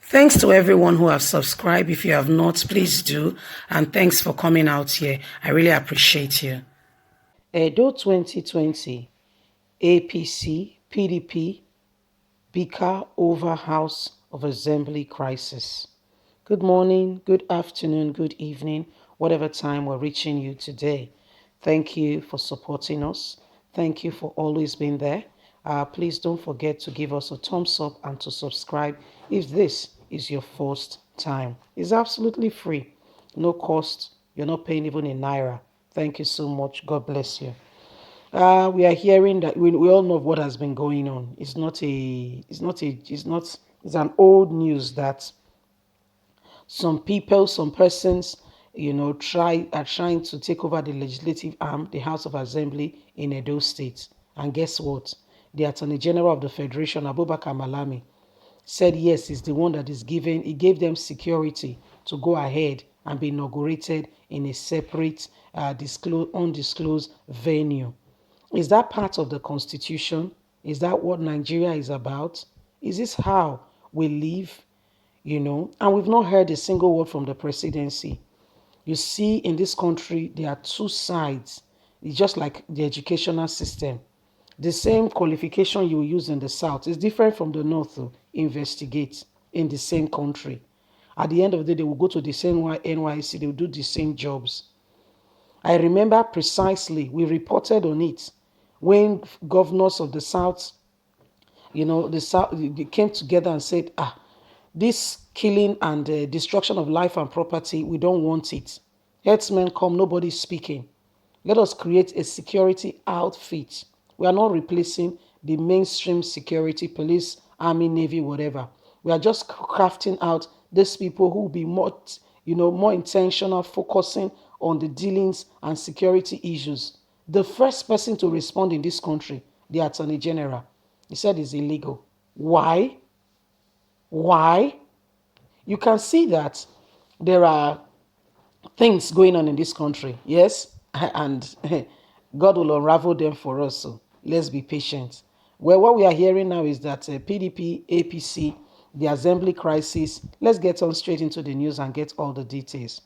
Thanks to everyone who have subscribed. If you have not, please do. And thanks for coming out here. I really appreciate you. Edo 2020, APC, PDP, bicker over House of Assembly crisis. Good morning, good afternoon, good evening, whatever time we're reaching you today. Thank you for supporting us. Thank you for always being there. Please don't forget to give us a thumbs up and to subscribe if this is your first time. It's absolutely free, no cost. You're not paying even in Naira. Thank you so much. God bless you. We are hearing that we all know what has been going on. It's an old news that some people, some persons, are trying to take over the legislative arm, the House of Assembly in Edo State. And guess what? The Attorney General of the Federation, Abubakar Malami, said yes, he's the one that is giving, he gave them security to go ahead and be inaugurated in a separate, undisclosed venue. Is that part of the Constitution? Is that what Nigeria is about? Is this how we live? And we've not heard a single word from the presidency. You see, in this country, there are two sides. It's just like the educational system. The same qualification you use in the South is different from the North to investigate in the same country. At the end of the day, they will go to the same NYC, they will do the same jobs. I remember precisely, we reported on it when governors of the South, the South, they came together and said, this killing and destruction of life and property, we don't want it. Herdsmen come, nobody's speaking. Let us create a security outfit. We are not replacing the mainstream security, police, army, navy, whatever. We are just crafting out these people who will be more intentional, focusing on the dealings and security issues. The first person to respond in this country, the Attorney General, he said it's illegal. Why? Why? You can see that there are things going on in this country, yes, and God will unravel them for us. So let's be patient. Well, what we are hearing now is that PDP, APC, the assembly crisis. Let's get on straight into the news and get all the details.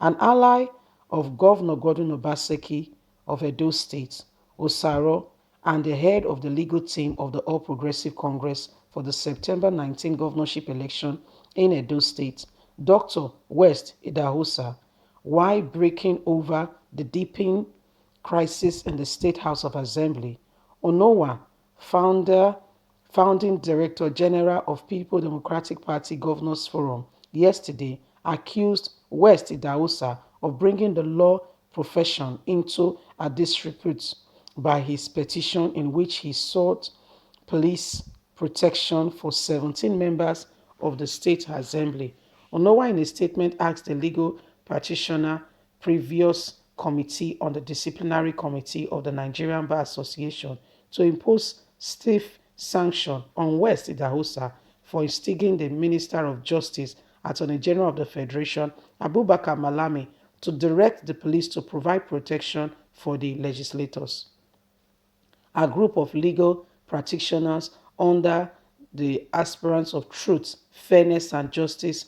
An ally of Governor Godwin Obaseki of Edo State, Osaro, and the head of the legal team of the All Progressive Congress for the September 19 governorship election in Edo State, Dr. West Idahosa, while breaking over the deepening crisis in the State House of Assembly. Onowa, founding Director General of People Democratic Party Governors Forum, yesterday accused West Idahosa of bringing the law profession into a disrepute by his petition in which he sought police protection for 17 members of the State Assembly. Onowa, in a statement, asked the legal practitioner previous committee on the disciplinary committee of the Nigerian Bar Association to impose stiff sanction on West Idahosa for instigating the Minister of Justice, Attorney General of the Federation, Abubakar Malami, to direct the police to provide protection for the legislators. A group of legal practitioners under the Aspirants of Truth, Fairness and Justice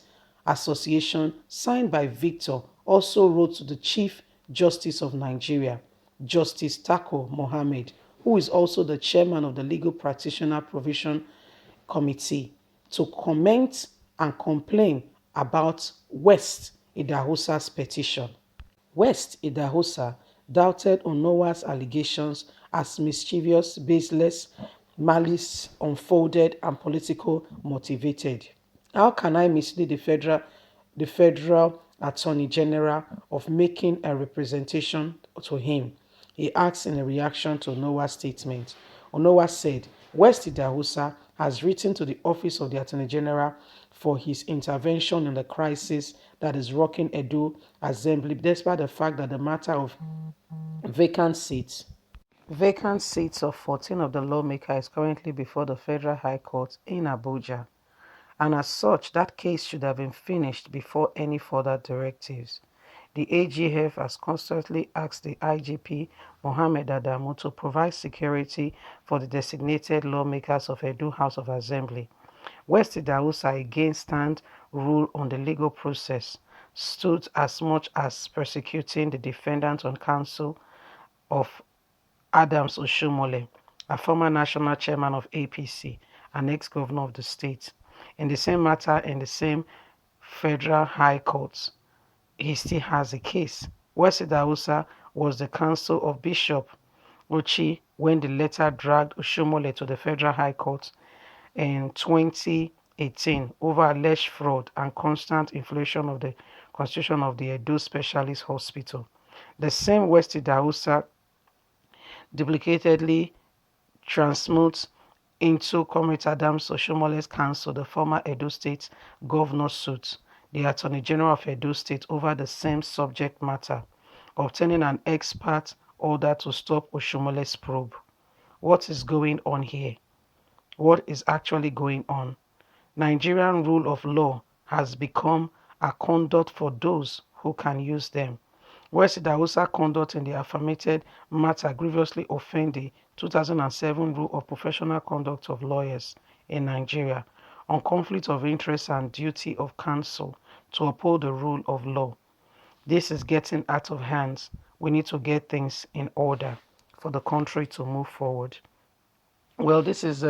Association, signed by Victor, also wrote to the Chief Justice of Nigeria, Justice Tako Mohammed, who is also the chairman of the Legal Practitioner Provision Committee, to comment and complain about West Idahosa's petition. West Idahosa doubted Onowa's allegations as mischievous, baseless, malice unfolded, and political motivated. How can I mislead the federal Attorney General of making a representation to him? He asked in a reaction to Onowa's statement. Onowa said, West Idahosa has written to the Office of the Attorney General for his intervention in the crisis that is rocking Edo Assembly, despite the fact that the matter of vacant seats of 14 of the lawmaker is currently before the Federal High Court in Abuja. And as such, that case should have been finished before any further directives. The AGF has constantly asked the IGP, Mohammed Adamu, to provide security for the designated lawmakers of Edo House of Assembly. West Idahosa again stand rule on the legal process, stood as much as persecuting the defendant on counsel of Adams Oshiomhole, a former national chairman of APC, an ex-governor of the state. In the same matter, in the same federal high court, he still has a case. West Idahosa was the counsel of Bishop Ochi when the letter dragged Oshiomhole to the federal high court in 2018 over alleged fraud and constant inflation of the constitution of the Edo Specialist Hospital. The same West Idahosa duplicatedly transmutes into Comrade Adams Oshiomhole's counsel the former Edo State governor suit the Attorney General of Edo State over the same subject matter, obtaining an expert order to stop Oshiomhole's probe. What is going on here? What is actually going on? Nigerian rule of law has become a conduct for those who can use them. West Idahosa conduct in the affirmated matter grievously offend the 2007 Rule of Professional Conduct of Lawyers in Nigeria on conflict of interest and duty of counsel to uphold the rule of law. This is getting out of hand. We need to get things in order for the country to move forward. Well, this is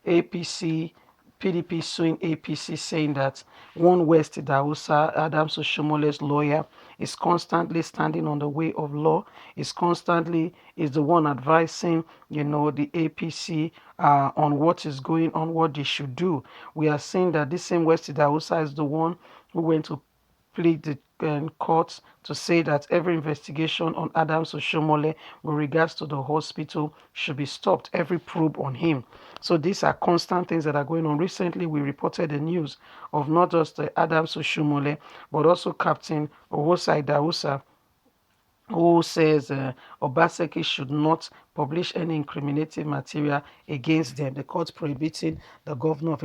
APC, PDP suing APC, saying that one West Idahosa, Adams Oshiomhole's lawyer, is constantly standing on the way of law, is the one advising, the APC on what is going on, what they should do. We are saying that this same West Idahosa is the one who went to plead the court to say that every investigation on Adams Oshiomhole with regards to the hospital should be stopped, every probe on him. So these are constant things that are going on. Recently, we reported the news of not just the Adams Oshiomhole, but also Captain Owosa Idahosa, who says Obaseki should not publish any incriminating material against them. The court prohibiting the governor of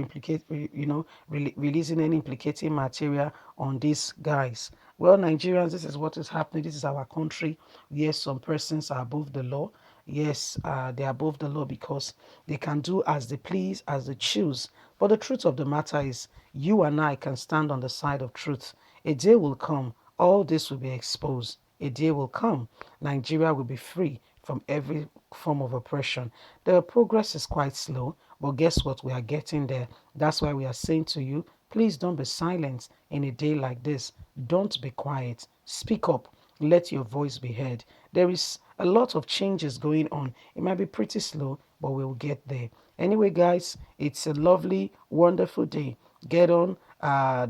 releasing any implicating material on these guys. Well, Nigerians, this is what is happening. This is our country. Yes, some persons are above the law. Yes, they are above the law because they can do as they please, as they choose. But the truth of the matter is, you and I can stand on the side of truth. A day will come, all this will be exposed. A day will come, Nigeria will be free from every form of oppression. The progress is quite slow, but guess what? We are getting there. That's why we are saying to you, please don't be silent in a day like this. Don't be quiet. Speak up. Let your voice be heard. There is a lot of changes going on. It might be pretty slow, but we'll get there. Anyway, guys, it's a lovely, wonderful day. Get on.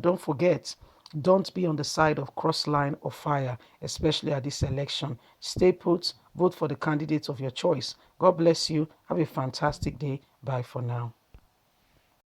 Don't forget, don't be on the side of cross line of fire, especially at this election. Stay put. Vote for the candidates of your choice. God bless you. Have a fantastic day. Bye for now.